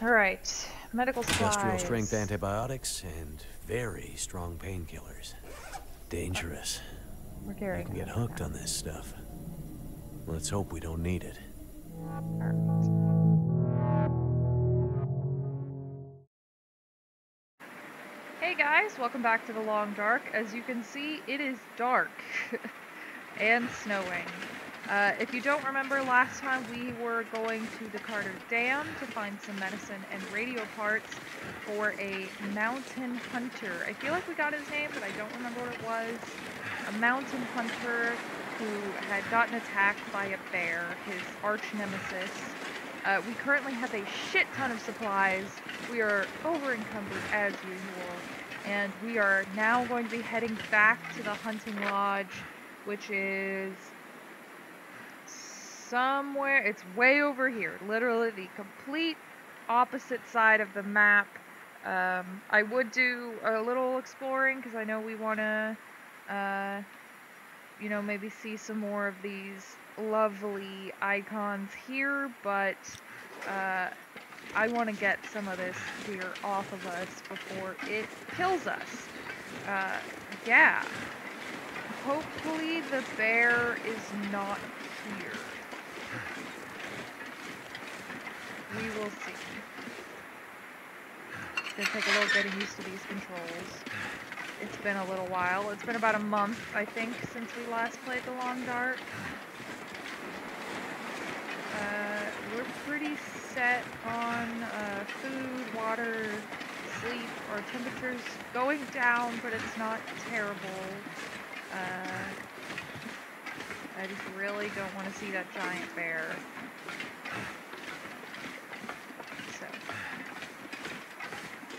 Alright. Medical supplies. Industrial strength antibiotics and very strong painkillers. Dangerous. We're You carrying can get it hooked now. on this stuff. Let's hope we don't need it. Alright. Hey guys, welcome back to The Long Dark. As you can see, it is dark and snowing. If you don't remember, last time we were going to the Carter Dam to find some medicine and radio parts for a mountain hunter. I feel like we got his name, but I don't remember what it was. A mountain hunter who had gotten attacked by a bear, his arch nemesis. We currently have a shit ton of supplies. We are over encumbered as usual. And we are now going to be heading back to the hunting lodge, which is somewhere, it's way over here, literally the complete opposite side of the map. I would do a little exploring because I know we want to, you know, maybe see some more of these lovely icons here, but I want to get some of this here off of us before it kills us. Yeah. Hopefully the bear is not here. We will see. It's gonna take a little getting used to these controls. It's been a little while. It's been about a month, I think, since we last played The Long Dark. We're pretty set on food, water, sleep. Our temperature's going down, but it's not terrible. I just really don't want to see that giant bear.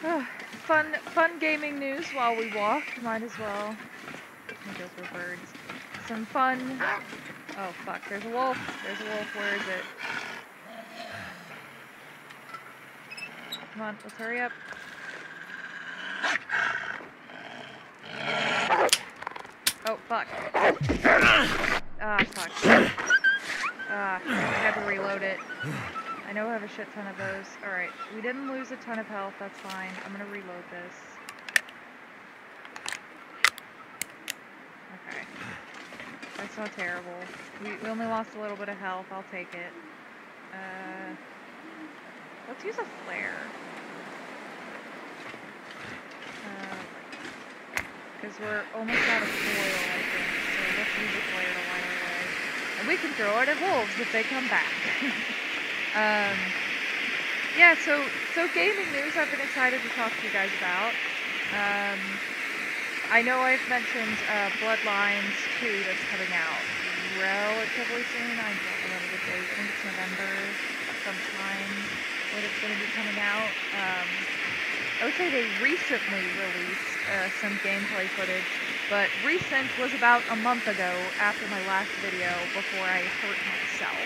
So, fun gaming news while we walk. Might as well. I think those were birds. Some fun. Oh fuck! There's a wolf. There's a wolf. Where is it? Come on, let's hurry up. Oh fuck! Ah fuck! Ah, I had to reload it. I know I have a shit ton of those. Alright, we didn't lose a ton of health, that's fine. I'm gonna reload this. Okay. That's not terrible. We only lost a little bit of health, I'll take it. Let's use a flare. Because we're almost out of foil, I think. So let's use a flare to light our way. And we can throw it at wolves if they come back. Yeah, so gaming news I've been excited to talk to you guys about. I know I've mentioned Bloodlines 2 that's coming out relatively soon. I don't remember the date. I think it's November sometime when it's going to be coming out. I would say they recently released some gameplay footage, but recent was about a month ago after my last video before I hurt myself.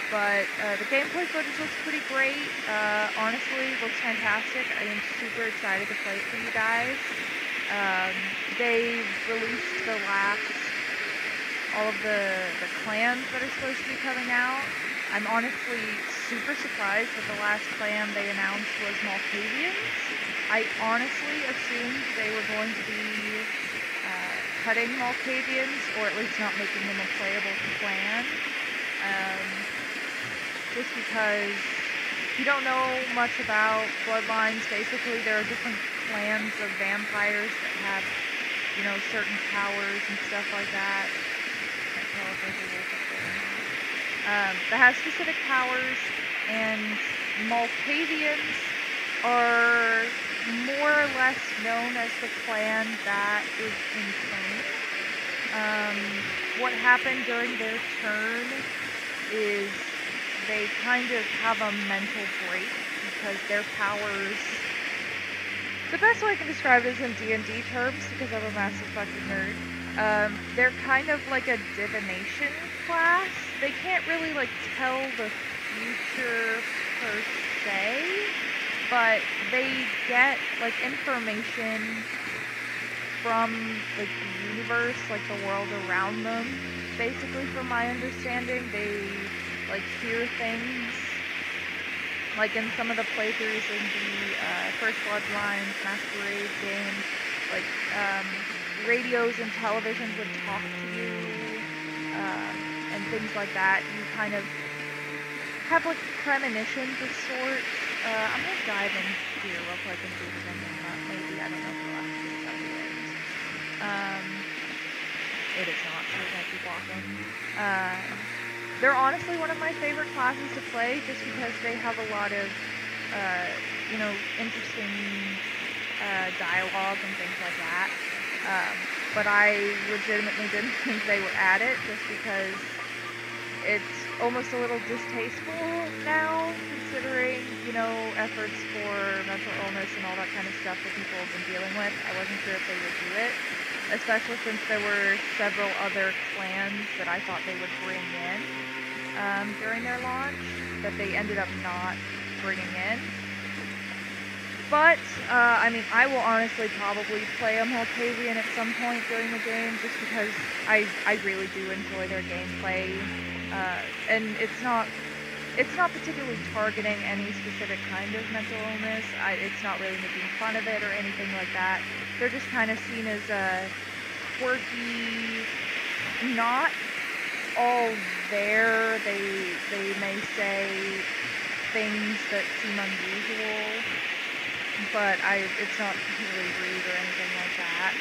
But the gameplay footage looks pretty great. Honestly, looks fantastic. I am super excited to play it for you guys. They released all of the clans that are supposed to be coming out. I'm honestly super surprised that the last clan they announced was Malkavians. I honestly assumed they were going to be cutting Malkavians, or at least not making them a playable clan. Just because if you don't know much about Bloodlines, basically there are different clans of vampires that have, you know, certain powers and stuff like that. Can't tell if there's a wolf up there or not. That has specific powers, and Malkavians are more or less known as the clan that is insane. What happened during their turn is they kind of have a mental break because their powers... The best way I can describe it is in D&D terms, because I'm a massive fucking nerd. They're kind of like a divination class. They can't really, like, tell the future per se, but they get, like, information from, like, the universe, like, the world around them. Basically, from my understanding, they, like, hear things Like in some of the playthroughs in the First Bloodlines, Masquerade games, like radios and televisions would talk to you, and things like that. You kind of have like premonitions of sorts. I'm gonna dive in here real quick and see if there's anything not. Maybe, I don't know if the last is out of the way. It is not, so we're gonna keep walking. They're honestly one of my favorite classes to play, just because they have a lot of, you know, interesting dialogue and things like that. But I legitimately didn't think they would add it, just because it's almost a little distasteful now, considering, you know, efforts for mental illness and all that kind of stuff that people have been dealing with. I wasn't sure if they would do it, especially since there were several other clans that I thought they would bring in during their launch that they ended up not bringing in. But, I mean, I will honestly probably play a Malkavian at some point during the game, just because I really do enjoy their gameplay, and it's not particularly targeting any specific kind of mental illness. It's not really making fun of it or anything like that. They're just kind of seen as quirky, not all there. They may say things that seem unusual, but it's not particularly rude or anything like that.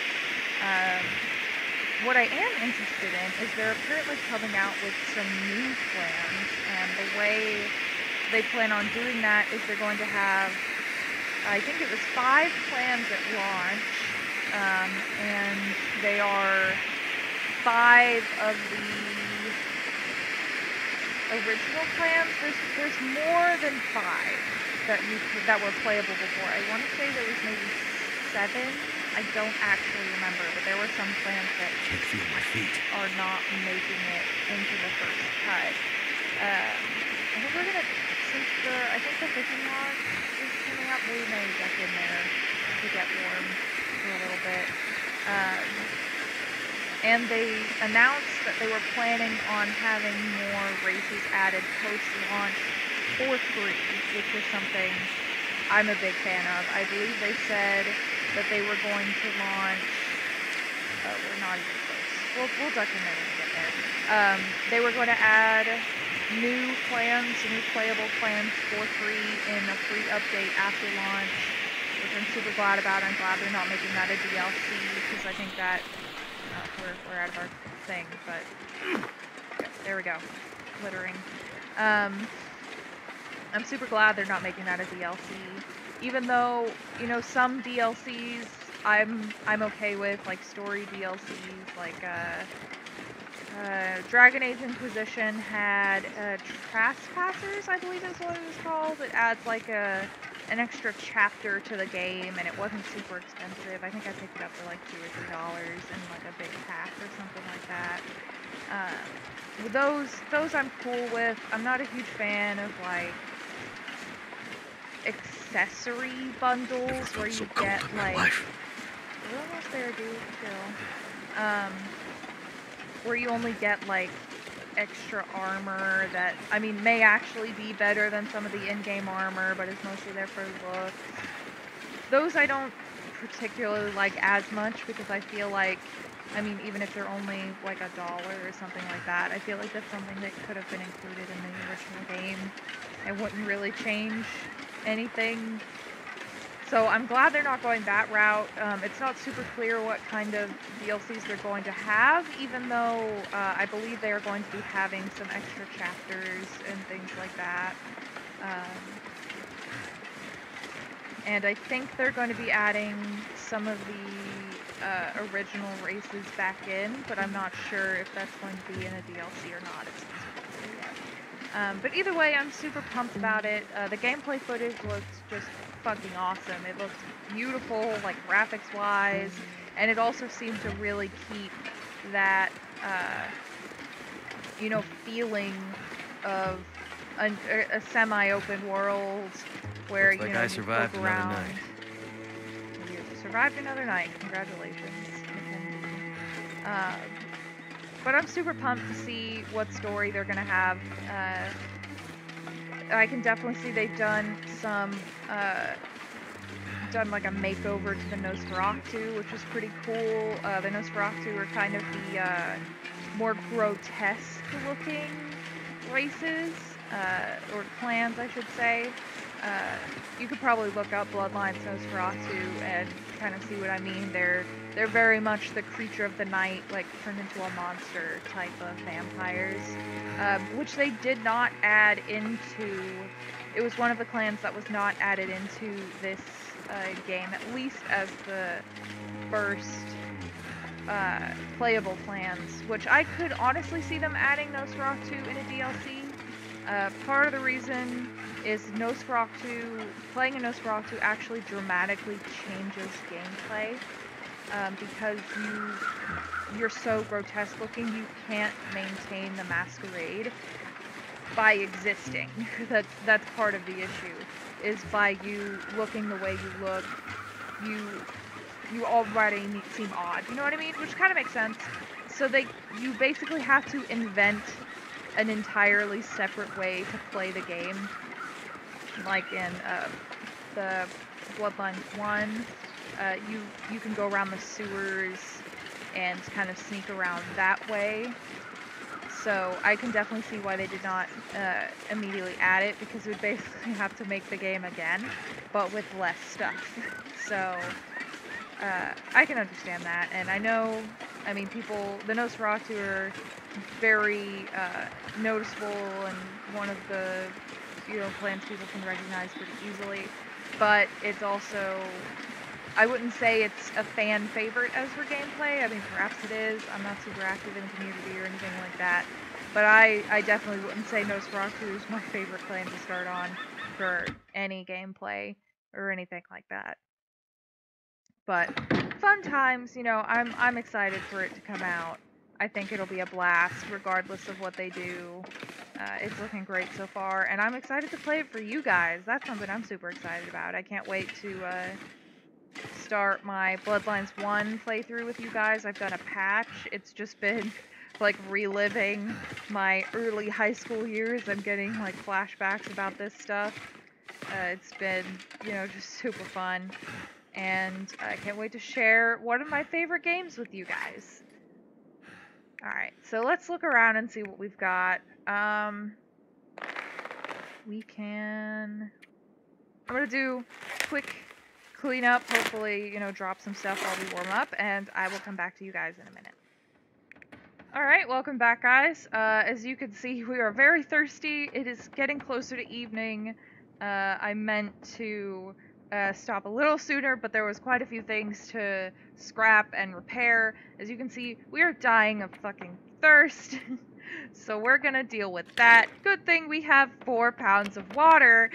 What I am interested in is they're apparently coming out with some new clans, and the way they plan on doing that is they're going to have, I think it was 5 clans at launch, and they are 5 of the original clans. There's more than 5 that were playable before. I want to say there was maybe 7. I don't actually remember, but there were some clans that Can't feel my feet. are not making it into the first cut. I think we're gonna, since I think the fishing lodge is coming up, we may get in there to get warm for a little bit. And they announced that they were planning on having more races added post-launch for free, which is something I'm a big fan of. I believe they said that they were going to launch, we're not even close. We'll duck in there when we get there. They were going to add new clans, new playable clans for free in a free update after launch, which I'm super glad about. I'm glad they're not making that a DLC, because I think that, we're out of our thing, but, okay, there we go, littering. I'm super glad they're not making that a DLC, even though, you know, some DLCs I'm okay with, like story DLCs, like Dragon Age Inquisition had Trespassers, I believe is what it was called. It adds like an extra chapter to the game, and it wasn't super expensive. I think I picked it up for like $2 or $3 in like a big pack or something like that. Those I'm cool with. I'm not a huge fan of like accessory bundles where you get like, we're almost there, dude, chill. Where you only get like extra armor that, I mean, may actually be better than some of the in-game armor, but it's mostly there for looks. Those I don't particularly like as much, because I feel like, I mean, even if they're only like $1 or something like that, I feel like that's something that could have been included in the original game. It wouldn't really change anything. So I'm glad they're not going that route. It's not super clear what kind of DLCs they're going to have, even though I believe they are going to be having some extra chapters and things like that. And I think they're going to be adding some of the original races back in, but I'm not sure if that's going to be in a DLC or not. It's yet. But either way, I'm super pumped about it. The gameplay footage looks just fucking awesome. It looks beautiful, like graphics-wise, and it also seemed to really keep that, you know, feeling of a semi-open world where, looks like you know, I you survived poke another around. night. You survived another night. Congratulations. But I'm super pumped to see what story they're gonna have. I can definitely see they've done some, done like a makeover to the Nosferatu, which is pretty cool. The Nosferatu are kind of the more grotesque looking races, or clans, I should say. You could probably look up Bloodlines Nosferatu and kind of see what I mean. They're very much the creature of the night, like turned into a monster type of vampires, which they did not add into. It was one of the clans that was not added into this game, at least as the first playable clans, which I could honestly see them adding Nosferatu in a DLC. Part of the reason is playing a Nosferatu actually dramatically changes gameplay, because you're so grotesque looking, you can't maintain the masquerade by existing. That's part of the issue, is by you looking the way you look, you already seem odd, you know what I mean? Which kind of makes sense. So you basically have to invent an entirely separate way to play the game. Like in the Bloodlines 1, you can go around the sewers and kind of sneak around that way. So I can definitely see why they did not immediately add it, because it would basically have to make the game again, but with less stuff. So I can understand that, and I know, I mean, the Nosferatu are very noticeable and one of the, clans people can recognize pretty easily, but it's also, I wouldn't say it's a fan favorite as for gameplay. I mean, perhaps it is. I'm not super active in the community or anything like that, but I definitely wouldn't say Nosferatu is my favorite clan to start on for any gameplay or anything like that. But fun times, I'm excited for it to come out. I think it'll be a blast regardless of what they do. It's looking great so far, and I'm excited to play it for you guys. That's something I'm super excited about. I can't wait to start my Bloodlines 1 playthrough with you guys. I've done a patch. It's just been like reliving my early high school years. I'm getting like flashbacks about this stuff. It's been, just super fun. And I can't wait to share one of my favorite games with you guys. Alright, so let's look around and see what we've got. We can... I'm gonna do quick cleanup, hopefully, drop some stuff while we warm up, and I will come back to you guys in a minute. Alright, welcome back, guys. As you can see, we are very thirsty. It is getting closer to evening. I meant to stop a little sooner, but there was quite a few things to scrap and repair. As you can see, we are dying of fucking thirst. So we're gonna deal with that. Good thing we have 4 pounds of water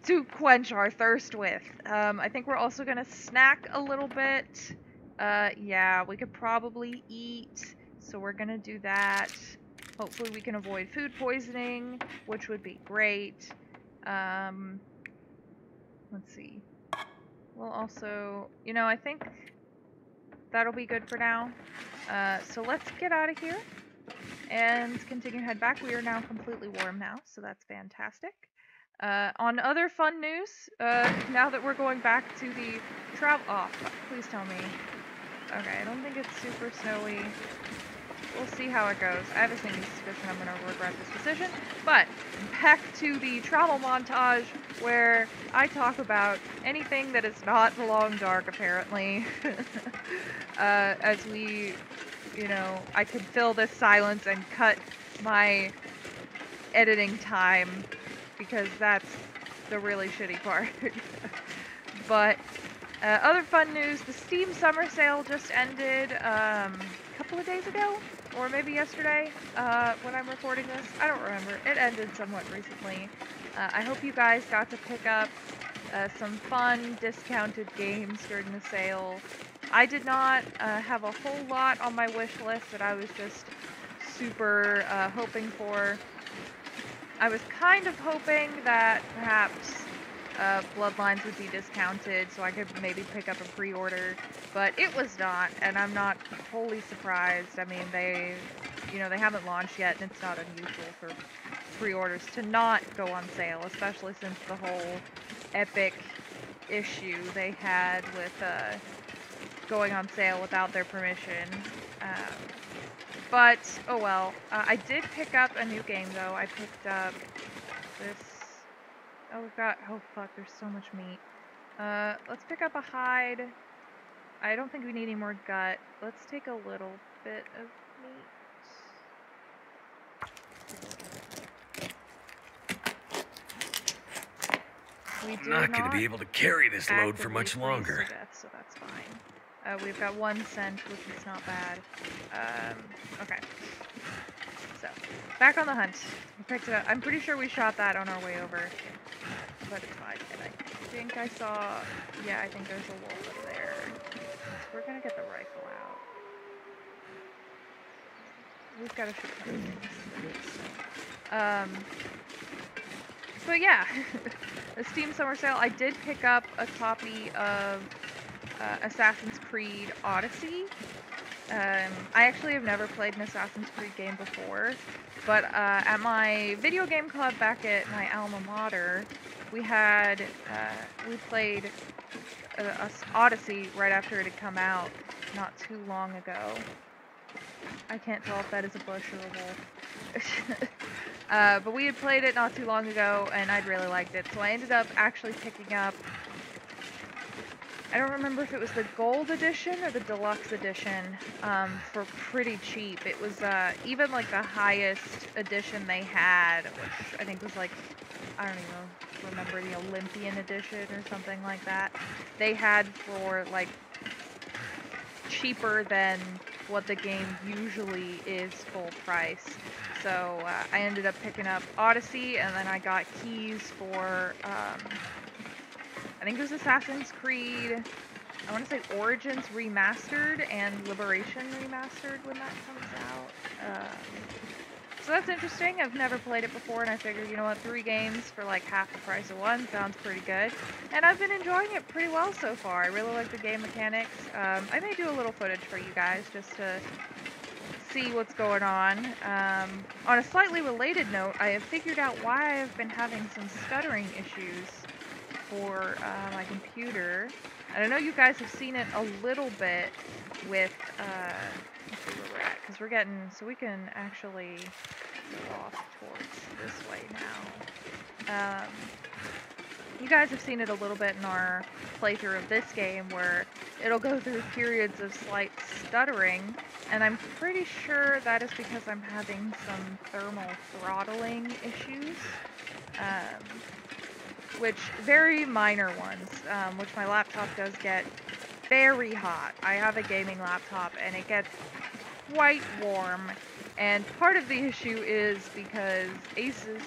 to quench our thirst with. I think we're also gonna snack a little bit. Yeah, we could probably eat, so we're gonna do that. Hopefully we can avoid food poisoning, which would be great. Let's see. We'll also, I think that'll be good for now. So let's get out of here and continue to head back. We are now completely warm now, so that's fantastic. On other fun news, now that we're going back to the travel... Oh, fuck, please tell me. Okay, I don't think it's super snowy. We'll see how it goes. I have a sneaking suspicion I'm going to regret this decision. But, back to the travel montage, where I talk about anything that is not The Long Dark, apparently. As we, I could fill this silence and cut my editing time, because that's the really shitty part. But, other fun news, the Steam Summer Sale just ended, a couple of days ago? Or maybe yesterday, when I'm recording this. I don't remember. It ended somewhat recently. I hope you guys got to pick up some fun, discounted games during the sale. I did not have a whole lot on my wish list that I was just super hoping for. I was kind of hoping that perhaps Bloodlines would be discounted, so I could maybe pick up a pre-order, but it was not, and I'm not wholly surprised. I mean, they haven't launched yet, and it's not unusual for pre-orders to not go on sale, especially since the whole Epic issue they had with going on sale without their permission. But, oh well. I did pick up a new game, though. I picked up this... Oh, we've got... Oh, fuck, there's so much meat. Let's pick up a hide. I don't think we need any more gut. Let's take a little bit of meat. I'm not going to be able to carry this load for much longer. Death, so that's fine. We've got 1 cent, which is not bad. Okay. So, back on the hunt. We picked it up. I'm pretty sure we shot that on our way over. But it's fine. And I think I saw... Yeah, I think there's a wolf up there. So we're gonna get the rifle out. We've got to shoot things. But yeah, the Steam Summer Sale. I did pick up a copy of Assassin's Creed Odyssey. I actually have never played an Assassin's Creed game before, but at my video game club back at my alma mater, we played Odyssey right after it had come out not too long ago. I can't tell if that is a bush or a wolf. But we had played it not too long ago, and I'd really liked it, so I ended up actually picking up... I don't remember if it was the gold edition or the deluxe edition, for pretty cheap. It was even like the highest edition they had, which I think was like, I don't even remember, the Olympian edition or something like that. They had for like cheaper than what the game usually is full price. So I ended up picking up Odyssey, and then I got keys for I think it was Assassin's Creed, I want to say Origins Remastered and Liberation Remastered when that comes out. So that's interesting. I've never played it before, and I figured, you know what, 3 games for like half the price of 1 sounds pretty good. And I've been enjoying it pretty well so far. I really like the game mechanics. I may do a little footage for you guys just to see what's going on. On a slightly related note, I have figured out why I've been having some stuttering issues for my computer. And I know you guys have seen it a little bit with, let's see where we're at, because we're getting, so we can actually go off towards this way now. You guys have seen it a little bit in our playthrough of this game, where it'll go through periods of slight stuttering, and I'm pretty sure that is because I'm having some thermal throttling issues. Which, very minor ones, which my laptop does get very hot. I have a gaming laptop, and it gets quite warm, and part of the issue is because Asus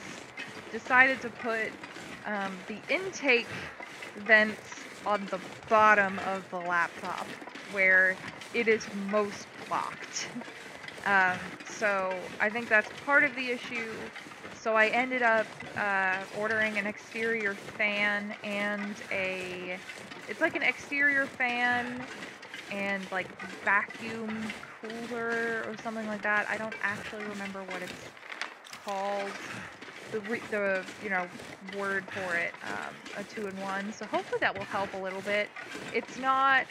decided to put the intake vents on the bottom of the laptop, where it is most blocked. So I think that's part of the issue. So I ended up ordering an exterior fan and it's like an exterior fan and like vacuum cooler or something like that. I don't actually remember what it's called, the you know, word for it, a 2-in-1. So hopefully that will help a little bit. It's not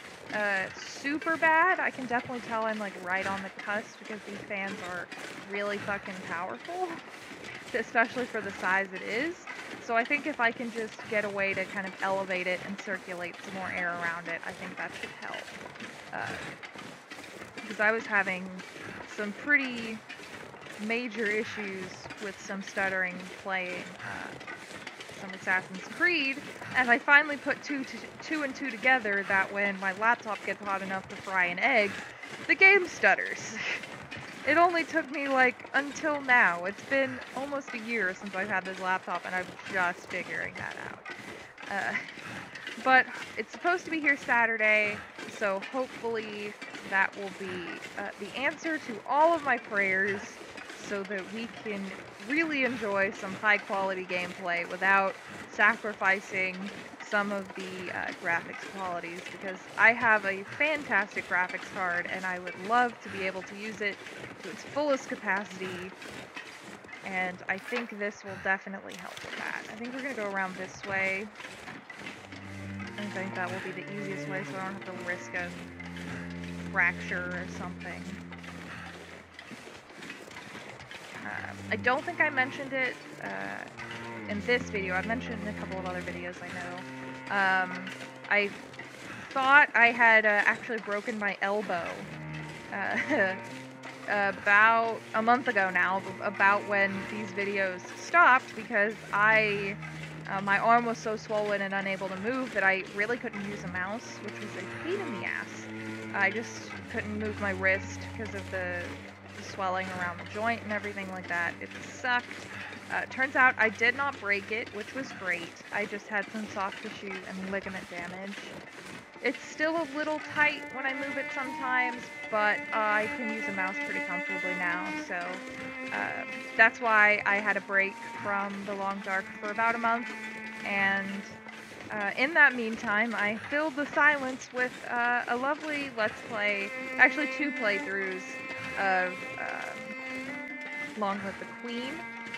super bad. I can definitely tell I'm like right on the cusp because these fans are really fucking powerful, especially for the size it is. So I think if I can just get a way to kind of elevate it and circulate some more air around it, I think that should help. Because I was having some pretty major issues with some stuttering playing some Assassin's Creed, and I finally put two and two together that when my laptop gets hot enough to fry an egg, the game stutters. It only took me, like, until now. It's been almost a year since I've had this laptop, and I'm just figuring that out. But it's supposed to be here Saturday, so hopefully that will be the answer to all of my prayers so that we can really enjoy some high-quality gameplay without sacrificing some of the graphics qualities, because I have a fantastic graphics card and I would love to be able to use it to its fullest capacity and I think this will definitely help with that. I think we're going to go around this way. I think that will be the easiest way so I don't have to risk a fracture or something. I don't think I mentioned it in this video. I've mentioned in a couple of other videos, I know. I thought I had actually broken my elbow about a month ago now, about when these videos stopped, because my arm was so swollen and unable to move that I really couldn't use a mouse, which was a pain in the ass. I just couldn't move my wrist because of the swelling around the joint and everything like that. It sucked. Turns out I did not break it, which was great. I just had some soft tissue and ligament damage. It's still a little tight when I move it sometimes, but I can use a mouse pretty comfortably now, so that's why I had a break from the Long Dark for about a month, and in that meantime, I filled the silence with a lovely Let's Play, actually 2 playthroughs of Long Live the Queen.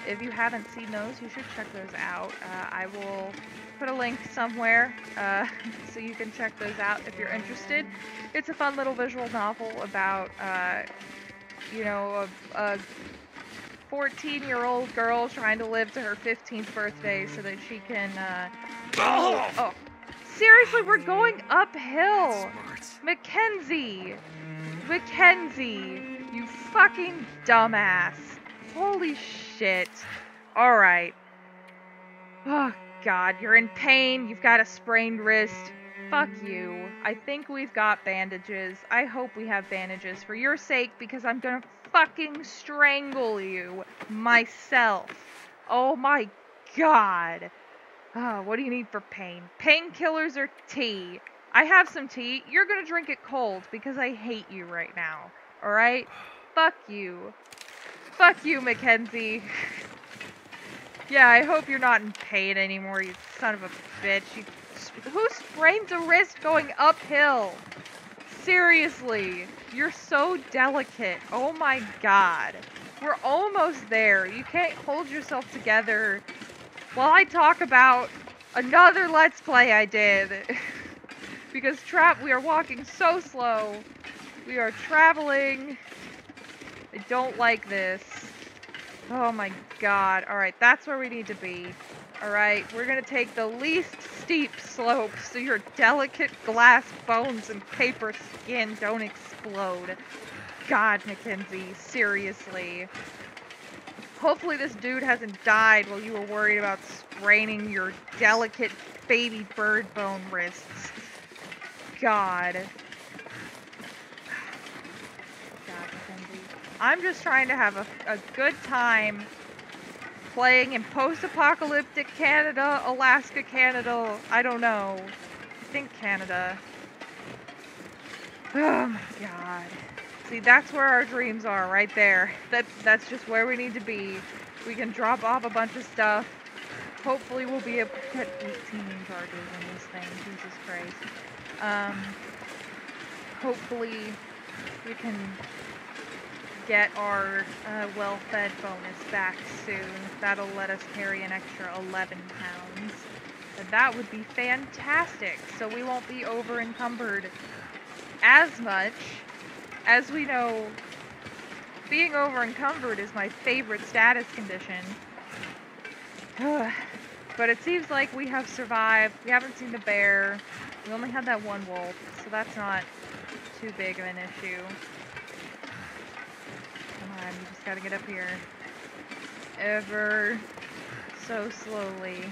If you haven't seen those, you should check those out. I will put a link somewhere so you can check those out if you're interested. It's a fun little visual novel about, you know, a 14-year-old girl trying to live to her 15th birthday so that she can, oh, seriously, we're going uphill! Mackenzie! Mackenzie! You fucking dumbass. Holy shit. Alright. Oh, God, you're in pain. You've got a sprained wrist. Fuck you. I think we've got bandages. I hope we have bandages for your sake, because I'm gonna fucking strangle you myself. Oh my God. Oh, what do you need for pain? Painkillers or tea? I have some tea. You're gonna drink it cold because I hate you right now. Alright? Fuck you. Fuck you, Mackenzie. Yeah, I hope you're not in pain anymore, you son of a bitch. Who sprains a wrist going uphill? Seriously. You're so delicate. Oh my God. We're almost there. You can't hold yourself together while I talk about another Let's Play I did. Because we are walking so slow. We are traveling. I don't like this. Oh my God. Alright, that's where we need to be. Alright, we're gonna take the least steep slope so your delicate glass bones and paper skin don't explode. God, Mackenzie, seriously. Hopefully this dude hasn't died while you were worried about spraining your delicate baby bird bone wrists. God. I'm just trying to have a good time playing in post-apocalyptic Canada, Alaska, Canada, I don't know. I think Canada. Oh my God. See, that's where our dreams are, right there. That's just where we need to be. We can drop off a bunch of stuff. Hopefully we'll be able to get 18 charges in this thing, Jesus Christ. Hopefully we can get our well-fed bonus back soon. That'll let us carry an extra 11 pounds. And that would be fantastic, so we won't be over-encumbered as much. As we know, being over-encumbered is my favorite status condition. But it seems like we have survived. We haven't seen the bear. We only had that one wolf, so that's not too big of an issue. You just gotta get up here. Ever so slowly.